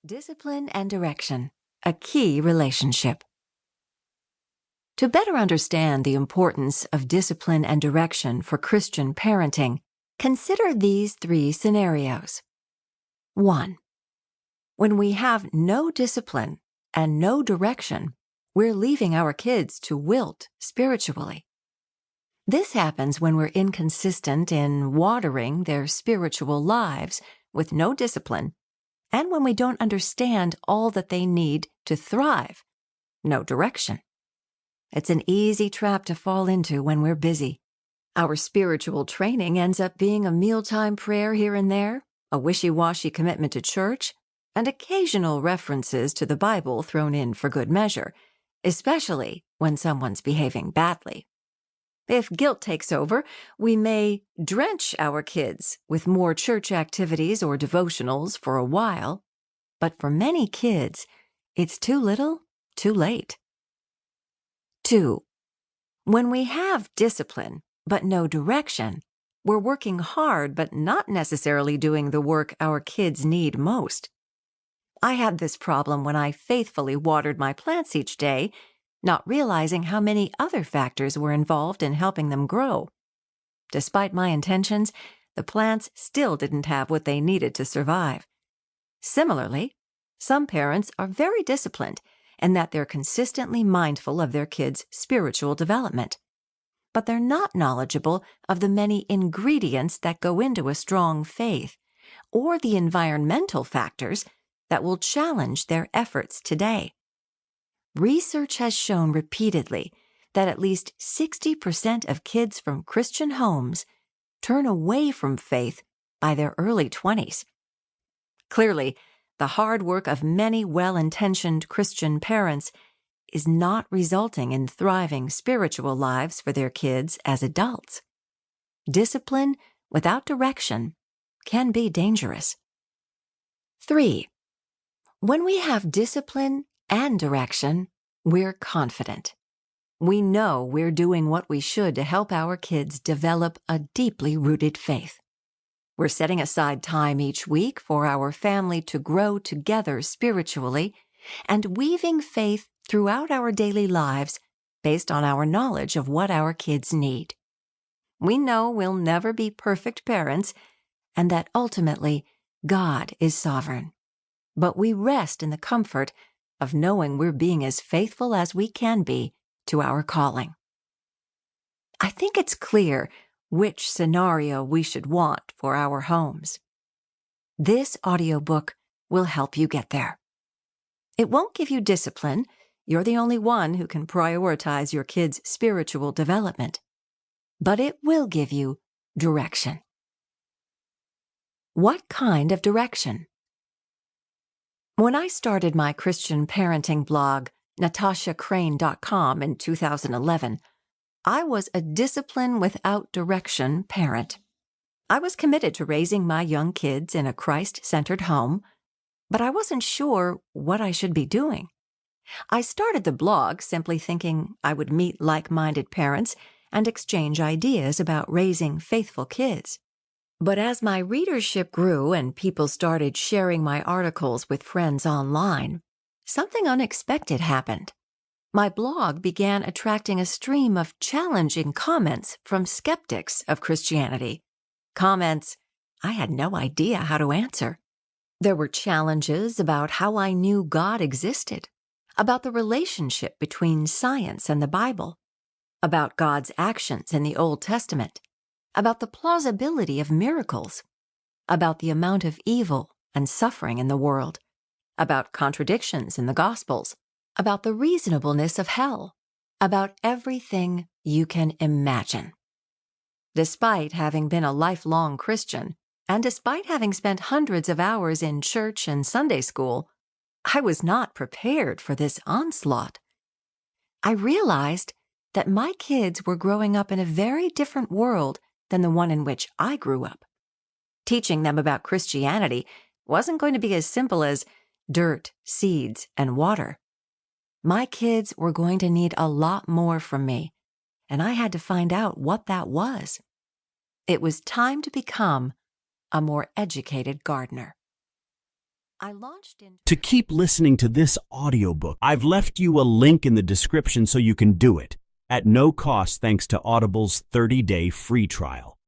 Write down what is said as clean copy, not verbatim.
Discipline and direction, a key relationship. To better understand the importance of discipline and direction for Christian parenting, consider these three scenarios. 1. When we have no discipline and no direction, we're leaving our kids to wilt spiritually. This happens when we're inconsistent in watering their spiritual lives with no discipline, and when we don't understand all that they need to thrive, no direction. It's an easy trap to fall into when we're busy. Our spiritual training ends up being a mealtime prayer here and there, a wishy-washy commitment to church, and occasional references to the Bible thrown in for good measure, especially when someone's behaving badly. If guilt takes over, we may drench our kids with more church activities or devotionals for a while, but for many kids, it's too little, too late. 2. When we have discipline but no direction, we're working hard but not necessarily doing the work our kids need most. I had this problem when I faithfully watered my plants each day, not realizing how many other factors were involved in helping them grow. Despite my intentions, the plants still didn't have what they needed to survive. Similarly, some parents are very disciplined in that they're consistently mindful of their kids' spiritual development, but they're not knowledgeable of the many ingredients that go into a strong faith or the environmental factors that will challenge their efforts today. Research has shown repeatedly that at least 60% of kids from Christian homes turn away from faith by their early 20s. Clearly, the hard work of many well-intentioned Christian parents is not resulting in thriving spiritual lives for their kids as adults. Discipline without direction can be dangerous. 3. When we have discipline and direction, we're confident. We know we're doing what we should to help our kids develop a deeply rooted faith. We're setting aside time each week for our family to grow together spiritually and weaving faith throughout our daily lives based on our knowledge of what our kids need. We know we'll never be perfect parents and that ultimately God is sovereign. But we rest in the comfort of knowing we're being as faithful as we can be to our calling. I think it's clear which scenario we should want for our homes. This audiobook will help you get there. It won't give you discipline. You're the only one who can prioritize your kids' spiritual development. But it will give you direction. What kind of direction? When I started my Christian parenting blog, NatashaCrain.com, in 2011, I was a discipline without direction parent. I was committed to raising my young kids in a Christ-centered home, but I wasn't sure what I should be doing. I started the blog simply thinking I would meet like-minded parents and exchange ideas about raising faithful kids. But as my readership grew and people started sharing my articles with friends online, something unexpected happened. My blog began attracting a stream of challenging comments from skeptics of Christianity. Comments I had no idea how to answer. There were challenges about how I knew God existed, about the relationship between science and the Bible, about God's actions in the Old Testament, about the plausibility of miracles, about the amount of evil and suffering in the world, about contradictions in the Gospels, about the reasonableness of hell, about everything you can imagine. Despite having been a lifelong Christian, and despite having spent hundreds of hours in church and Sunday school, I was not prepared for this onslaught. I realized that my kids were growing up in a very different world than the one in which I grew up. Teaching them about Christianity wasn't going to be as simple as dirt, seeds, and water. My kids were going to need a lot more from me, and I had to find out what that was. It was time to become a more educated gardener. I launched into To keep listening to this audiobook, I've left you a link in the description so you can do it at no cost thanks to Audible's 30-day free trial.